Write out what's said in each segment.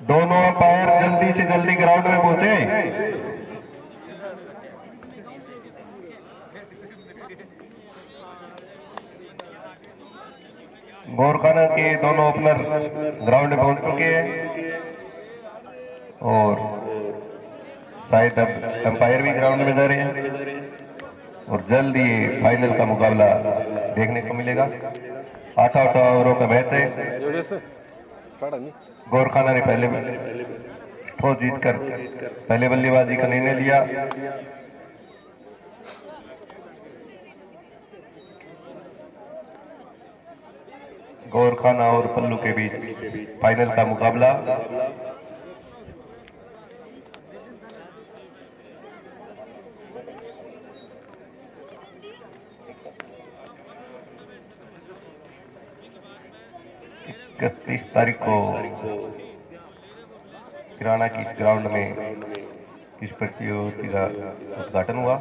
दोनों अंपायर जल्दी से जल्दी ग्राउंड में पहुंचे। गोरखाना के दोनों ओपनर ग्राउंड में पहुंच चुके हैं और शायद अब अंपायर भी ग्राउंड में जा रहे हैं और जल्द ही फाइनल का मुकाबला देखने को मिलेगा। 8 ओवरों का मैच है। गोरखाना ने पहले टॉस जीतकर पहले बल्लेबाजी का निर्णय लिया। गोरखाना और पल्लू के बीच फाइनल का मुकाबला। इकतीस तारीख को किराना की इस ग्राउंड में इस प्रतियोगिता का उद्घाटन हुआ।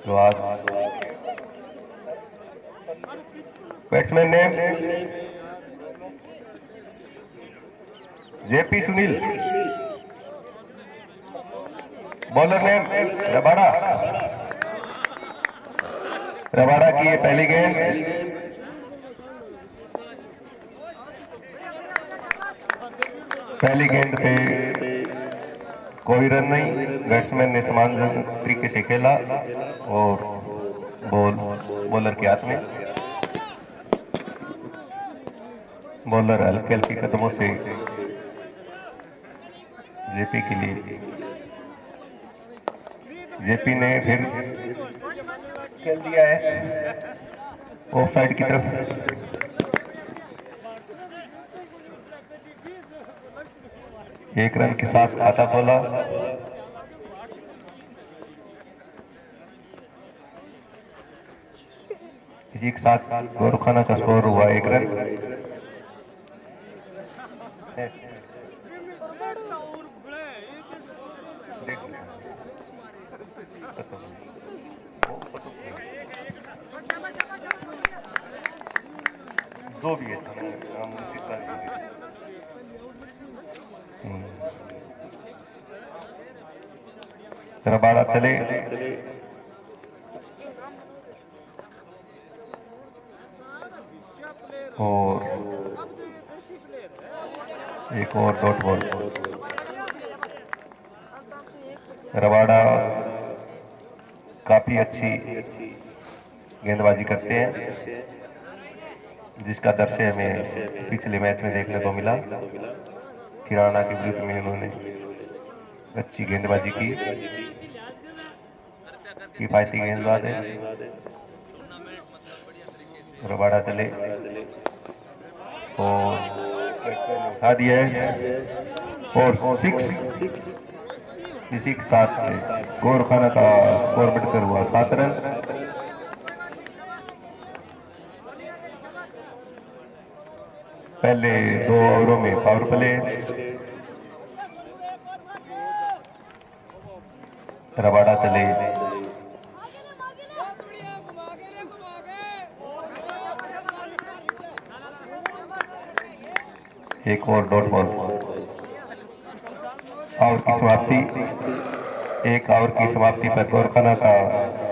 तो आज बैट्समैन ने जेपी सुनील, बॉलर ने रबाड़ा की ये पहली गेंद। पहली गेंद पे कोई रन नहीं। बैट्समैन ने समान तरीके से खेला और बॉलर के हाथ में। बॉलर हल्के हल्के कदमों से जेपी के लिए, जेपी ने फिर खेल दिया है ऑफ साइड की तरफ। एक रन के साथ खाता खोला। इसी के साथ गोरखाना का स्कोर हुआ 1 रन। जो भी है रबाड़ा चले। और एक और डॉट बॉल। रबाड़ा काफी अच्छी गेंदबाजी करते हैं, जिसका दृश्य हमें पिछले मैच में देखने को मिला। किराना के विरुद्ध में उन्होंने अच्छी गेंदबाजी की। किफायती गेंदबाज है। रबाड़ा चले और उठा दिया है और 6। इसी के साथ गोरखाना का स्कोर बढ़कर हुआ 7 रन। पहले 2 ओवरों में पावर प्ले। रबाड़ा चले एक और डॉट बॉल। ओवर की समाप्ति। 1 ओवर की समाप्ति पर गोरखाना का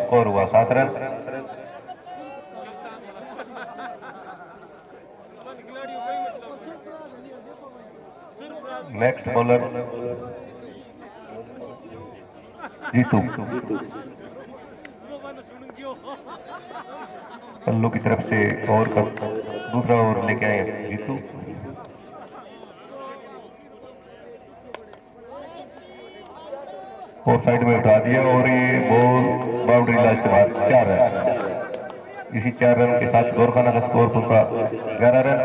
स्कोर हुआ 7 रन। नेक्स्ट बॉलर जीतू, पल्लू की तरफ से ओवर का दूसरा ओवर लेके आए जीतू। और साइड में उठा दिया और ये बॉल बाउंड्री लाइन से बाहर 4 रन। इसी 4 रन के साथ गोरखाना का स्कोर पहुंचा 11 रन।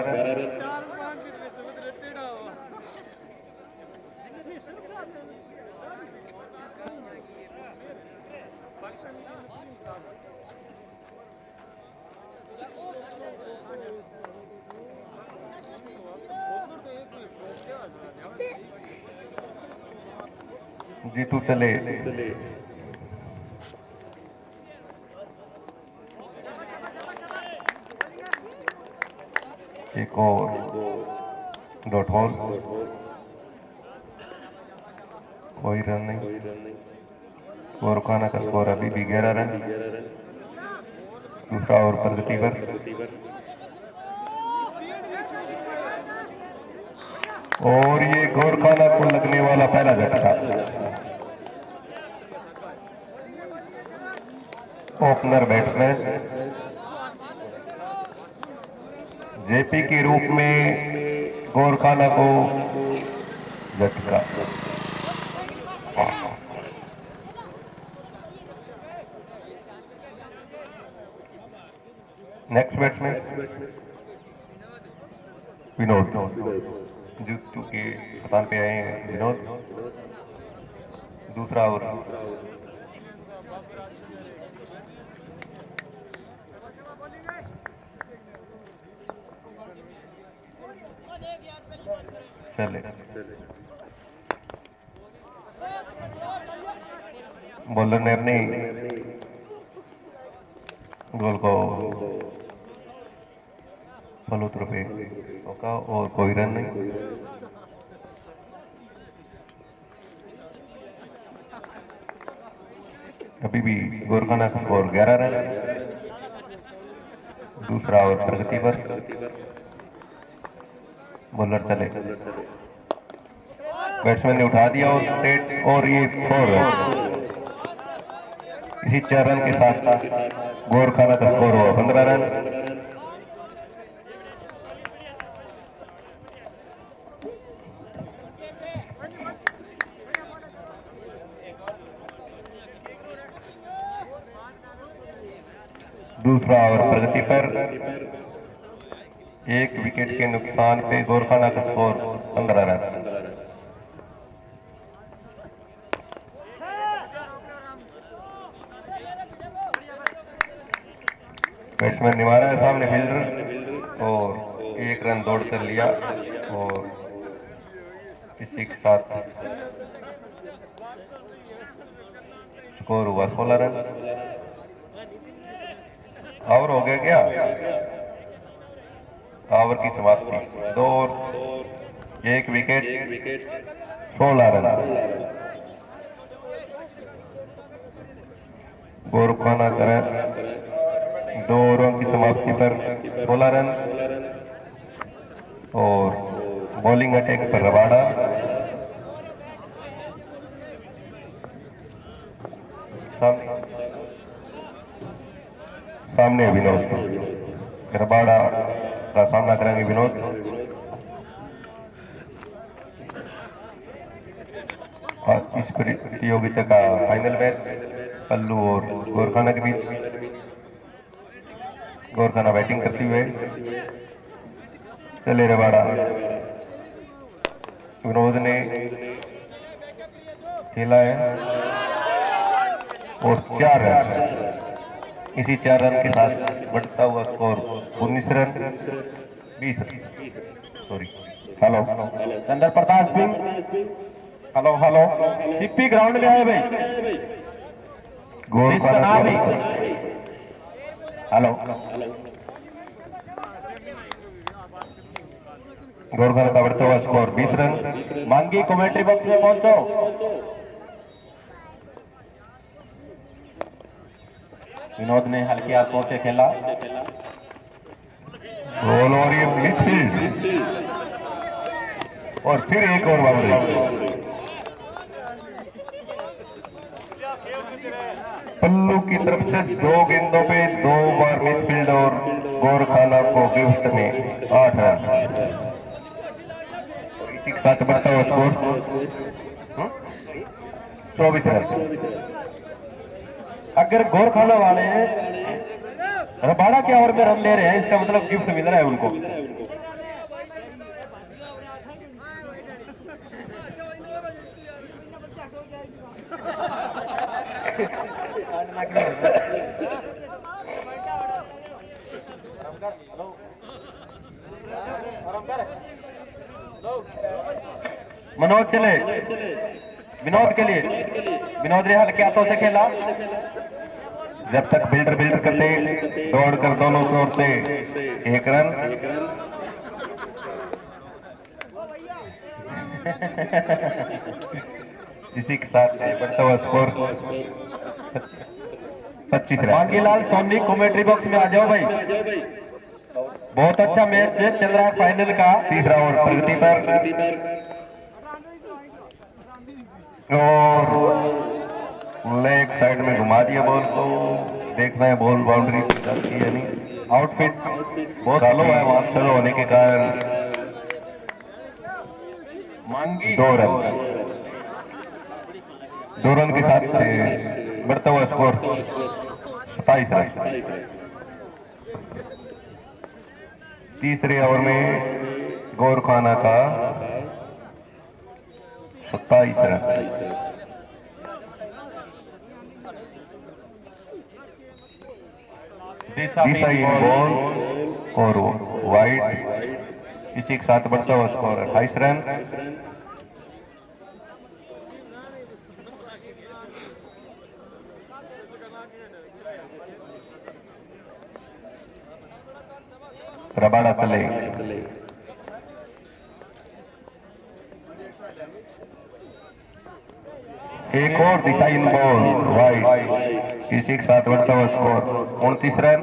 जीतू चले एक और डॉट बॉल, कोई रन नहीं। गोरखाना का स्कोर अभी भी 11 रन। दूसरा ओवर प्रगति पर, और ये गोरखाना को लगने वाला पहला झटका। ओपनर बैट्समैन जेपी के रूप में गोरखाना को झटका। नेक्स्ट बैट्समैन विनोद, जूतू के स्थान पे आए हैं विनोद। दूसरा ओवर, चले बॉलर ने अपनी गोल को फलूत्र पे रोका और कोई रन नहीं। अभी भी गोरखाना का स्कोर 11 रन। दूसरा ओवर प्रगति पर, बॉलर चले, बैट्समैन ने उठा दिया और स्ट्रेट, और ये 4 रन। इसी 4 रन के साथ गोरखाना का स्कोर हुआ 15 रन। दूसरा ओवर प्रगति पर, एक विकेट के नुकसान पे गोरखाना का स्कोर 15 रन। बैट्समैन ने मारा है सामने फील्डर और 1 रन दौड़ कर लिया, और इसी के साथ स्कोर हुआ 16 रन। ओवर हो गया क्या? ओवर की समाप्ति, 2 और 1 विकेट, 16 रन। गोरखाना करें 2 ओवरों की समाप्ति पर 16 रन, और बॉलिंग अटैक पर रबाड़ा। सामने विनोद, रबाड़ा का सामना करेंगे विनोद। और इस प्रतियोगिता का फाइनल मैच पल्लू और गोरखाना के बीच। गोरखाना बैटिंग करती हुए, चले रबाड़ा, विनोद ने खेला है और 4 रन। इसी 4 रन के साथ बढ़ता हुआ score 19 run, 20 run. Sorry, hello Chandra Pratap Singh, hello hello, चिप्पी ग्राउंड में आए भाई, गोरखाना हेलो। गोरखाना का बढ़ता हुआ स्कोर 20 रन। मांगी कमेंट्री बॉक्स में पहुंचो। विनोद ने हल्की हाथों से खेला, गोल, और ये मिसफील्ड, और फिर एक और बाउंड्री। पल्लू की तरफ से 2 गेंदों पे 2 बार मिसफील्ड, और गोरखाना को गिफ्ट में 8 रन। इसी के साथ बढ़ता हुआ स्कोर 24 रन। अगर गोरखाना वाले रबाड़ा के ओवर में रन ले रहे हैं, इसका मतलब गिफ्ट मिल रहा है उनको। मनोज चले विनोद के लिए, विनोद ने हल्के हाथों से खेला। जब तक बिल्डर करते दौड़ कर दोनों ओर से 1 रन, इसी के साथ बढ़ता हुआ score 25 run. Mangilal Soni commentary box में आ जाओ भाई। बहुत अच्छा मैच चल रहा है फाइनल का। तीसरा ओवर प्रगति पर और लेग साइड में घुमा दिया बॉल को। देखना है बॉल बाउंड्री पे जाती है या नहीं। आउटफिट बहुत स्लो है वहां। स्लो होने के कारण मांगी 2 रन के साथ बढ़ता हुआ स्कोर 27 रन। तीसरे ओवर में गौरखाना का 27 रन। देसाई बॉल और वाइड। इसी के साथ बढ़ता हुआ स्कोर 28 रन। रबाड़ा चले। एक और दिशाहीन बॉल वाइड। इसी के साथ बढ़ता हुआ स्कोर 29 रन।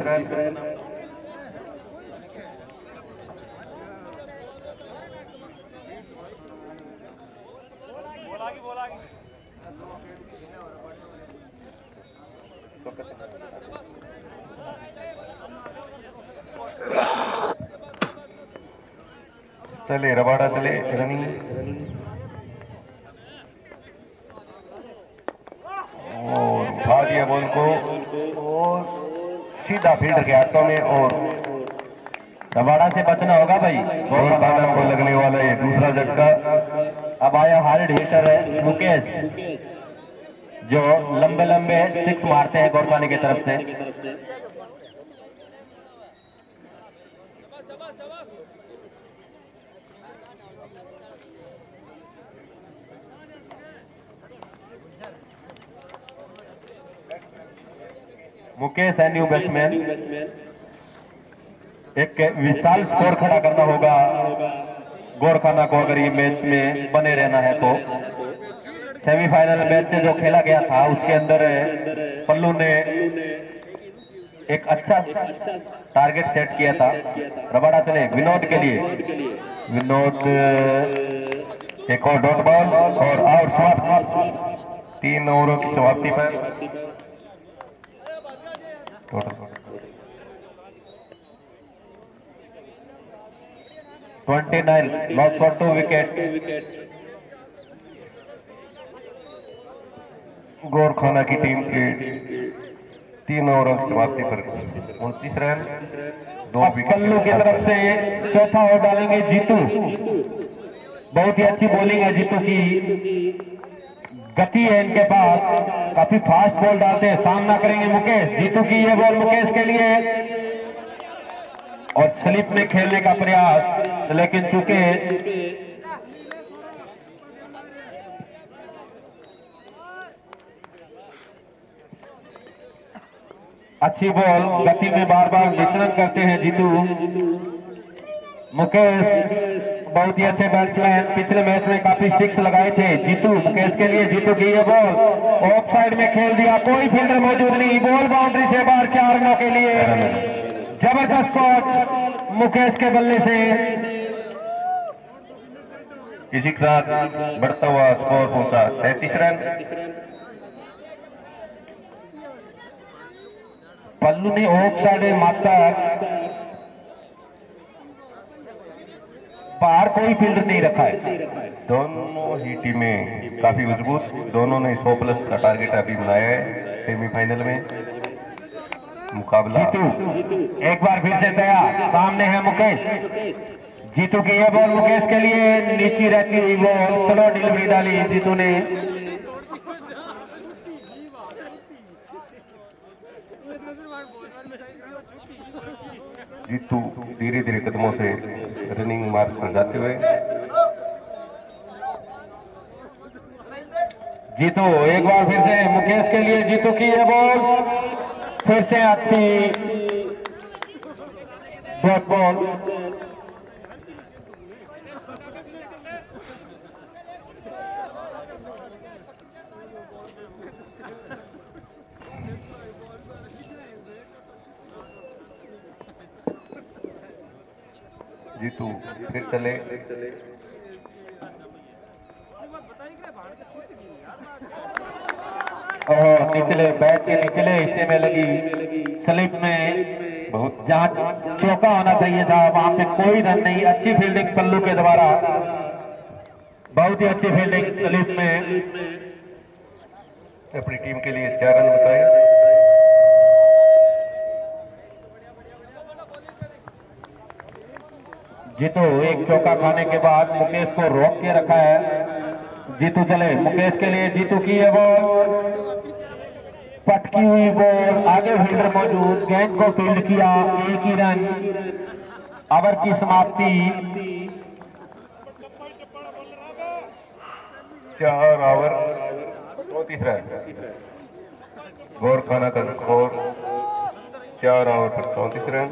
चले रबाड़ा चले रनिंग और उठा दिया बॉल को और सीधा फील्डर के हाथों में। और रबाड़ा से बचना होगा भाई। गौरखाना को लगने वाला ये दूसरा झटका। अब आया हार्ड हिटर है मुकेश, जो लंबे लंबे सिक्स मारते हैं गौरखाने की तरफ से। मुकेश है न्यू बैट्समैन। एक विशाल स्कोर खड़ा करना होगा गौरखाना को अगर ये मैच में बने रहना है तो। सेमीफाइनल मैच जो खेला गया था उसके अंदर पल्लू ने एक अच्छा टारगेट सेट किया था। रबाड़ा चले विनोद के लिए। विनोद एक और डॉट बॉल और आउट समाप्त। 3 ओवरों की समाप्ति पर 29 लॉस फॉर 2 विकेट। गौरखाना की टीम के 3 ओवरों की समाप्ति पर 29 रन 2 विकेट। पल्लू की तरफ से चौथा ओवर डालेंगे जीतू। बहुत ही अच्छी बॉलिंग है जीतू की, गति है इनके पास, काफी फास्ट बॉल डालते हैं। सामना करेंगे मुकेश। जीतू की ये बॉल मुकेश के लिए और स्लिप में खेलने का प्रयास, लेकिन चूंकि अच्छी बॉल गति में बार बार मिश्रण करते हैं जीतू। मुकेश बहुत ही अच्छे बैट्समैन, पिछले मैच में काफी सिक्स लगाए थे जीतू। मुकेश के लिए जीतू की ये बॉल ऑफ साइड में खेल दिया, कोई फील्डर मौजूद नहीं, बॉल बाउंड्री से बाहर 4 रनों के लिए। जबरदस्त शॉट मुकेश के बल्ले से। इसी के साथ बढ़ता हुआ स्कोर पहुंचा 33 रन। पल्लू ने ऑफ साइड मारता, बाहर कोई फील्डर नहीं रखा है। दोनों ही टीमें काफी मजबूत, दोनों ने 100+ का टारगेट अभी बनाया है सेमीफाइनल में। मुकाबला जीतू एक बार फिर से तैयार, सामने है मुकेश। जीतू की ये बॉल मुकेश के लिए नीची रहती हुई बॉल, स्लो डिलीवरी डाली जीतू ने। जीतू धीरे धीरे कदमों से रनिंग मार्ग पर जाते हुए। जीतू एक बार फिर से मुकेश के लिए, जीतू की ये बॉल फिर से अच्छी डॉट बॉल। जीतू फिर चले। और निचले बैट के निचले हिस्से में लगी स्लिप में बहुत जहां चौका होना चाहिए था वहां पे कोई रन नहीं। अच्छी फील्डिंग पल्लू के द्वारा, बहुत ही अच्छी फील्डिंग स्लिप में। अपनी टीम के लिए 4 रन बताए। जीतू एक चौका खाने के बाद मुकेश को रोक के रखा है। जीतू चले, मुकेश के लिए जीतू की है बॉल, पटकी हुई बॉल, आगे फील्डर मौजूद, गेंद को फील्ड किया, एक ही रन, ओवर की समाप्ति। 4 ओवर 34 रन। गौर खाना का स्कोर 4 ओवर पर 34 रन,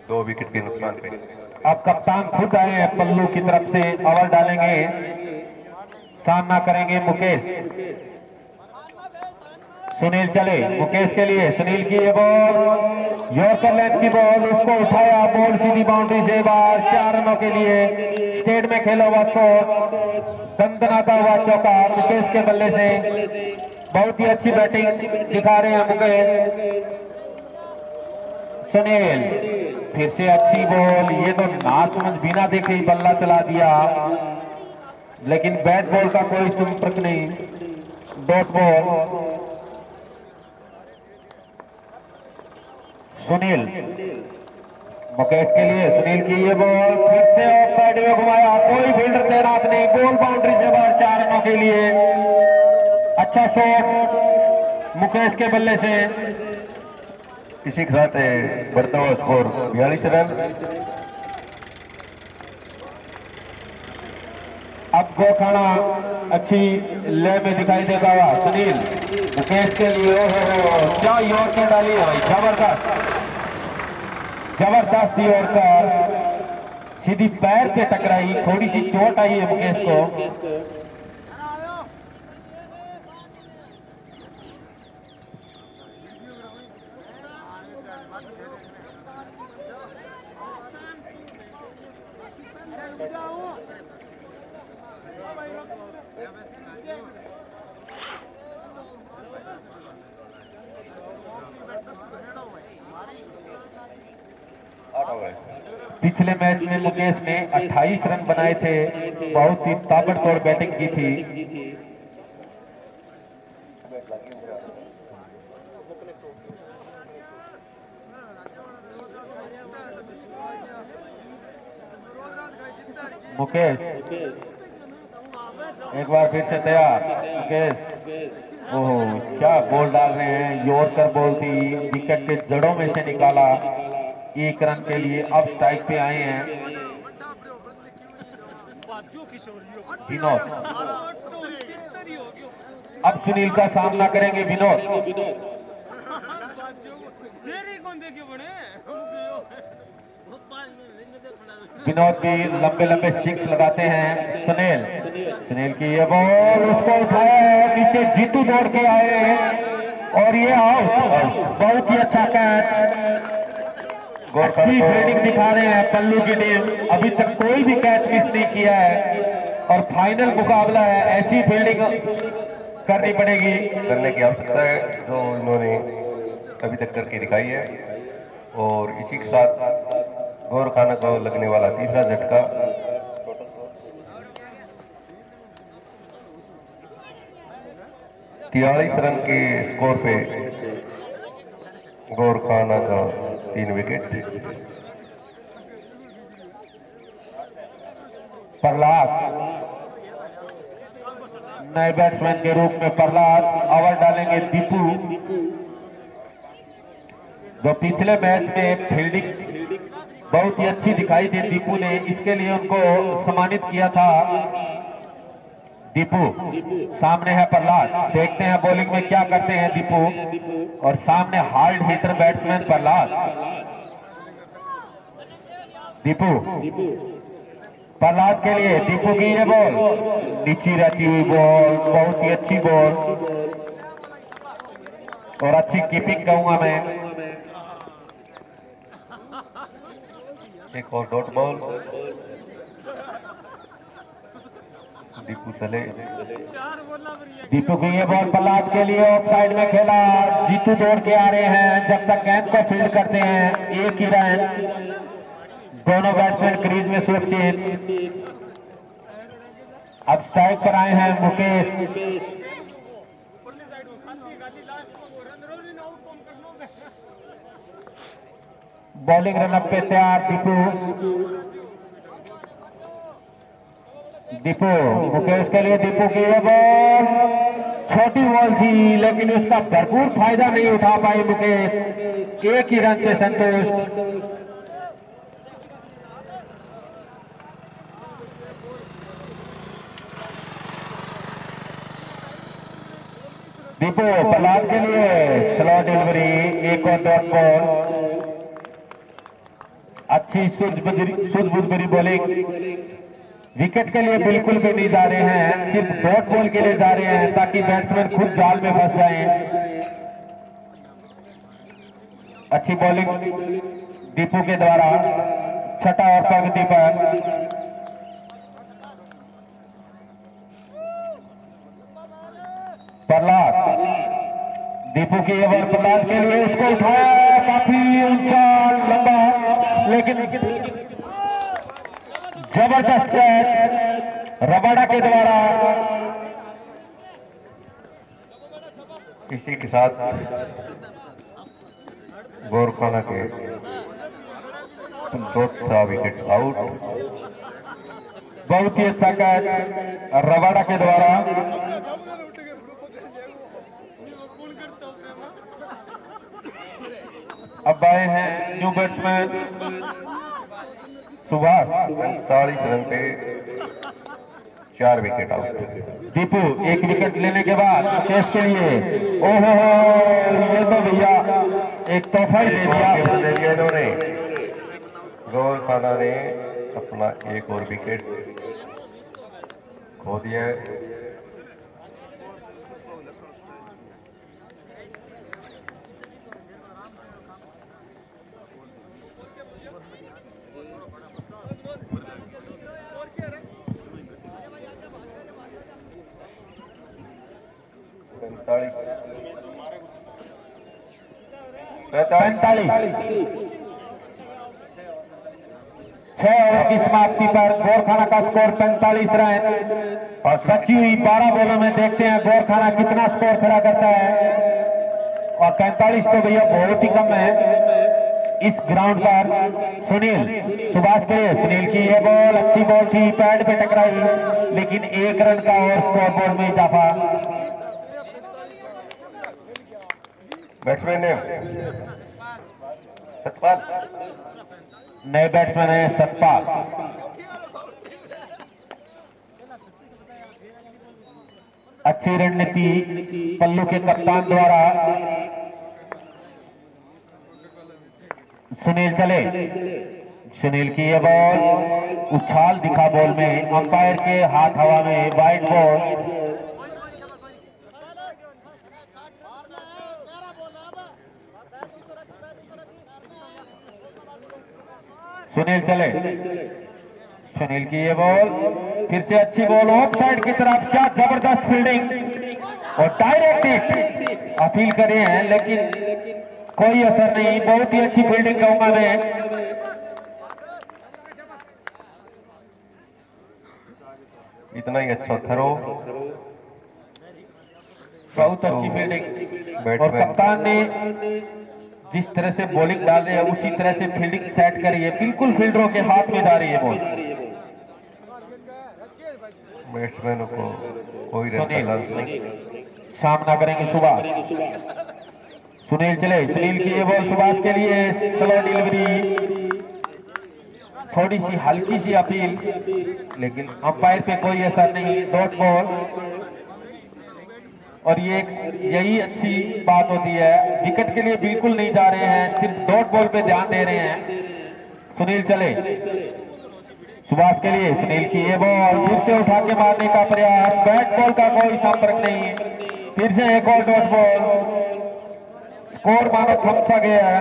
2 विकेट के नुकसान पे। अब कप्तान खुद आए हैं पल्लू की तरफ से, ओवर डालेंगे, सामना करेंगे मुकेश। सुनील चले, मुकेश के लिए, सुनील की ये बॉल, यॉर्कर लेंथ की बॉल, उसको उठाया, बॉल सीधी बाउंड्री से बाहर, 4 रनों के लिए स्टेट में खेला हुआ शॉट, दंदनाता हुआ चौका मुकेश के बल्ले से। बहुत ही अच्छी बैटिंग दिखा रहे हैं मुकेश। सुनील फिर से अच्छी बॉल, ये तो नासमझ बिना देखे ही बल्ला चला दिया, लेकिन बैट बॉल का कोई संपर्क नहीं, डॉट बॉल। सुनील, मुकेश के लिए, सुनील की ये बॉल, फिर से ऑफ साइड में घुमाया, कोई फील्डर तैनात नहीं, बॉल बाउंड्री से बाहर, 4 रनों के लिए। अच्छा शॉट मुकेश के बल्ले से। इसी के साथ बढ़ता हुआ स्कोर 42 रन। अब गोखाना अच्छी ले में दिखाई देता हुआ, सुनील मुकेश के लिए, क्या यॉर्कर डाली है भाई, जबरदस्त जबरदस्त यॉर्कर, सीधी पैर पे टकराई, थोड़ी सी चोट आई है मुकेश को। पिछले मैच में मुकेश ने 28 रन बनाए थे, बहुत ही ताबड़तोड़ बैटिंग की थी। मुकेश एक बार फिर से तैयार, मुकेश, ओह क्या बॉल डाल रहे हैं, यॉर्कर बॉल थी, विकेट के जड़ों में से निकाला, 1 रन के लिए अब स्ट्राइक पे आए हैं विनोद। अब सुनील का सामना करेंगे विनोद। विनोद भी लंबे लंबे सिक्स लगाते हैं। सुनील, सुनील की ये बॉल, उसको उठाया है, नीचे जीतू दौड़ के आए और ये आउट। बहुत ही अच्छा कैच, अच्छी फील्डिंग दिखा रहे हैं पल्लू की टीम, अभी तक कोई भी कैच मिस नहीं किया है और फाइनल मुकाबला है, ऐसी फील्डिंग करनी पड़ेगी, करने की आवश्यकता है जो इन्होंने अभी तक करके दिखाई है। और इसी के साथ गौर खाना को लगने वाला तीसरा झटका। तियालीस रन के स्कोर पे गौर खाना का 3 विकेट। प्रहलाद नए बैट्समैन के रूप में, प्रहलाद ओवर डालेंगे दीपू, जो पिछले मैच में फील्डिंग बहुत ही अच्छी दिखाई दी दीपू ने, इसके लिए उनको सम्मानित किया था। दीपू सामने है प्रहलाद, देखते हैं बॉलिंग में क्या करते हैं दीपू, और सामने hard hitter batsman Prahlad. Deepu, Prahlad के लिए, दीपू की ये बॉल, नीची रहती हुई बॉल, बहुत ही अच्छी बॉल और अच्छी कीपिंग कहूंगा मैं। एक और डॉट बॉल। दीपू चले। दीपू की ये बॉल प्रहलाद के लिए ऑफ साइड में खेला। जीतू दौड़ के आ रहे हैं, जब तक गेंद को फील्ड करते हैं एक ही रन। दोनों बैट्समैन क्रीज में सुरक्षित। अब स्ट्राइक पर आए हैं मुकेश। बॉलिंग रनअप पे तैयार दीपू मुकेश के लिए। दीपू की ये बॉल छोटी बॉल थी, लेकिन उसका भरपूर फायदा नहीं उठा पाए मुकेश। एक ही रन से संतुष्ट। दीपू प्रहलाद के लिए स्लो डिलीवरी, एक और डॉट बॉल। अच्छी सूझबूझ भरी बॉलिंग। विकेट के लिए बिल्कुल भी नहीं जा रहे हैं, सिर्फ डॉट बॉल के लिए जा रहे हैं ताकि बैट्समैन खुद जाल में फंस जाएं। अच्छी बॉलिंग दीपू के द्वारा। छठा और प्रगति पर। प्रहलाद, दीपू की ये बॉल प्रहलाद के लिए, उसको उठाया काफी ऊंचा लंबा, लेकिन जबरदस्त कैच रबाडा के द्वारा। इसी के साथ गोरखाना के चौथा विकेट आउट। बहुत ही अच्छा कैच रबाडा के द्वारा। अब आए हैं न्यू बैट्समैन सुभाष। 45 रन पे 4 विकेट आउट। दीपू एक विकेट लेने के बाद शेष के लिए, ओहो ये तो भैया एक तोहफा ही दे दिया। दे दिया इन्होंने। गोरखाना ने अपना एक और विकेट खो दिया है। पैंतालीस। 6 ओवर की समाप्ति पर गोरखाना का स्कोर 45 रन। और बची हुई 12 बॉलों में देखते हैं गोरखाना कितना स्कोर खड़ा करता है। और 45 तो भैया बहुत ही कम है इस ग्राउंड पर। सुनील सुभाष के लिए, सुनील की ये बॉल अच्छी बॉल थी, पैड पे टकराई, लेकिन 1 रन का और स्कोर बोर्ड में इजाफा। बैट्समैन ने सतपाल। नए बैट्समैन है सतपाल। अच्छी रणनीति पल्लू के कप्तान द्वारा। सुनील चले। सुनील की ये बॉल उछाल दिखा बॉल में, अंपायर के हाथ हवा में, वाइड बॉल। सुनील चले। सुनील की ये बॉल फिर से अच्छी बॉल ऑफ साइड की तरफ। क्या जबरदस्त फील्डिंग और डायरेक्ट हिट। अपील करे हैं लेकिन कोई असर नहीं। बहुत ही अच्छी फील्डिंग कहूंगा मैं। इतना ही अच्छा थ्रो, बहुत अच्छी फील्डिंग। और बैट्समैन कप्तान ने जिस तरह से बॉलिंग डाल रहे हैं उसी तरह से फील्डिंग सेट करी है। बिल्कुल फील्डरों के हाथ में जा रही है बॉल। बैट्समैन को कोई रन का चांस नहीं। सामना करेंगे सुभाष। सुनील चले। सुनील की ये बॉल सुभाष के लिए, स्लो डिलीवरी, थोड़ी सी हल्की सी अपील, लेकिन अंपायर पे कोई असर नहीं। Dot ball. और ये यही अच्छी बात होती है, विकेट के लिए बिल्कुल नहीं जा रहे हैं, सिर्फ डॉट बॉल पे ध्यान दे रहे हैं। सुनील चले। सुभाष के लिए, सुनील की ये बॉल फिर से उठा के मारने का प्रयास, बैट बॉल का कोई संपर्क नहीं। फिर से एक और डॉट बॉल। स्कोर मानो थम सा गया है।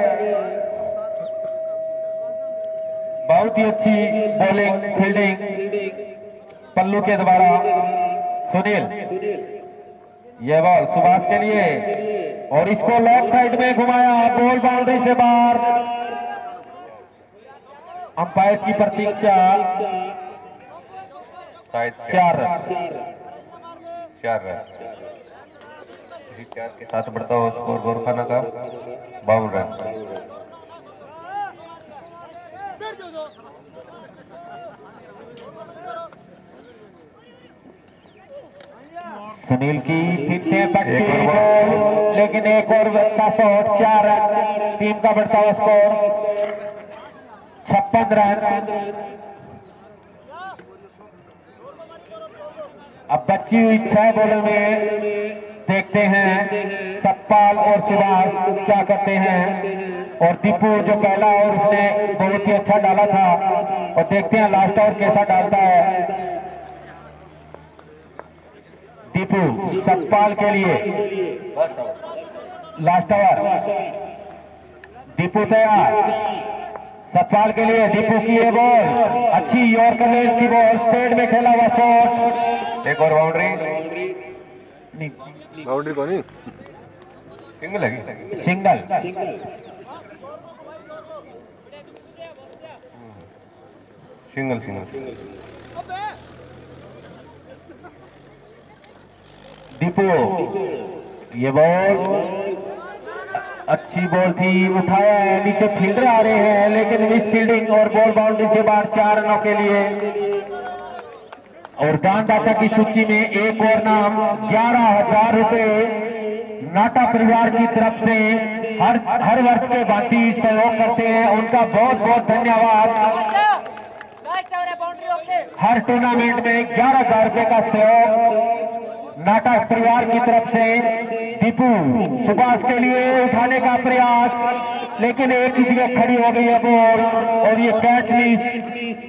बहुत ही अच्छी बॉलिंग फील्डिंग पल्लू के द्वारा। सुनील, ये बॉल सुभाष के लिए और इसको लेफ्ट साइड में घुमाया, बॉल बाउंड्री से बाहर। अंपायर की प्रतीक्षा। शायद 4 रन। 4 रन। इसी 4 के साथ बढ़ता हुआ स्कोर गोरखाना का 52 रन। सुनील की फिर से पट्टी बॉल, लेकिन एक और अच्छा शॉट। 4 रन। टीम का बढ़ता हुआ स्कोर 56 रन। अब बची हुई 6 बॉलों में देखते हैं सतपाल और सुभाष क्या करते हैं, और दीपू जो पहला और उसने बहुत ही अच्छा डाला था, और देखते हैं लास्ट ओवर कैसा डालता है दीपू। सतपाल के लिए लास्ट ओवर, दीपू तैयार। सतपाल के लिए दीपू की ये बॉल अच्छी यॉर्कर लेंथ की बॉल, स्ट्रेट में खेला हुआ शॉट। एक और बाउंड्री। बाउंड्री को नहीं, सिंगल लगी। सिंगल। Single single. दीपू, ये बॉल अच्छी बॉल थी, उठाया है, नीचे फील्डर आ रहे हैं लेकिन मिस फील्डिंग और बॉल बाउंड्री से बाहर। 4 रनों के लिए। और दानदाता की सूची में एक और नाम 11,000 रुपए नाटा परिवार की तरफ से हर वर्ष के भांति सहयोग करते हैं, उनका बहुत बहुत धन्यवाद। हर टूर्नामेंट में 11,000 रुपए का सहयोग नाटक परिवार की तरफ से। दीपू सुभाष के लिए उठाने का प्रयास, लेकिन एक ही जगह खड़ी हो गई है बॉल, और ये कैच मिस।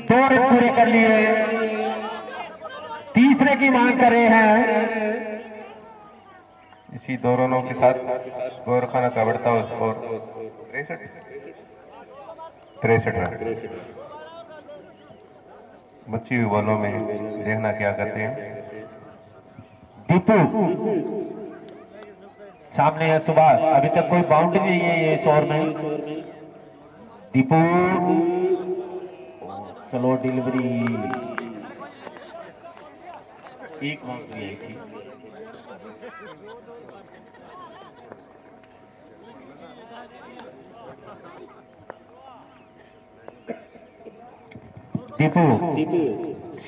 2 रन पूरे कर लिए, तीसरे की मांग कर रहे हैं। इसी 2 रनों के साथ गोरखाना का बढ़ता हुआ स्कोर 63 रन। बची हुई बॉलों में देखना क्या करते हैं। दीपू सामने है सुभाष, अभी तक कोई बाउंड्री नहीं है ये इस ओवर में। दीपू स्लो डिलीवरी, एक बाउंड्री आई थी। दीपू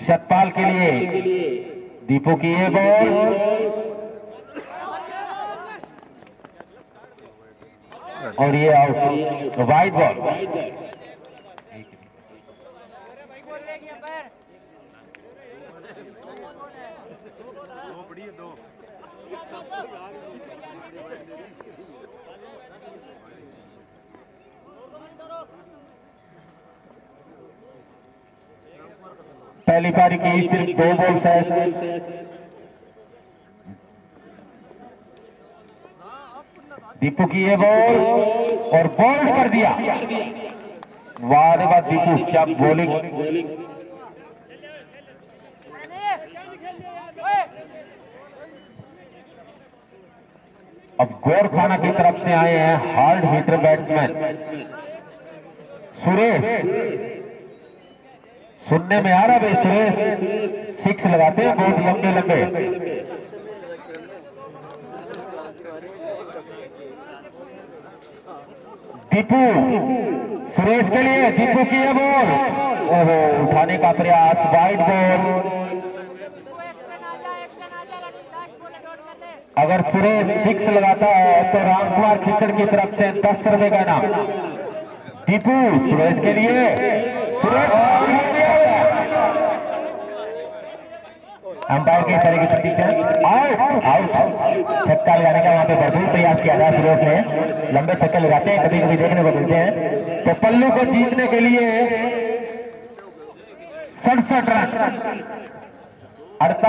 सतपाल के लिए, दीपू की ये बॉल और ये आउट, वाइड बॉल। पहली पारी की सिर्फ 2 बॉल्स है। दीपू की ये बॉल और बोल्ड कर दिया। वाह रे वाह दीपू, क्या बॉलिंग। अब गोरखाना की तरफ से आए हैं हार्ड हिटर बैट्समैन सुरेश। सुनने में आ रहा भाई सुरेश 6 लगाते हैं बहुत लंबे लंबे। दीपू सुरेश के लिए, दीपू की ये बॉल, ओहो उठाने का प्रयास, वाइड बॉल। अगर सुरेश 6 लगाता है तो रामकुमार खिचड़ की तरफ से 10 रुपए का इनाम। दीपू सुरेश के लिए, अंपायर के इशारे की प्रतीक्षा। आउट आउट, छक्का लगाने का वहां पे भरपूर प्रयास किया था सुरेश ने। लंबे छक्के लगाते हैं, कभी कभी देखने को मिलते हैं। तो पल्लू को जीतने के लिए 67 रन 48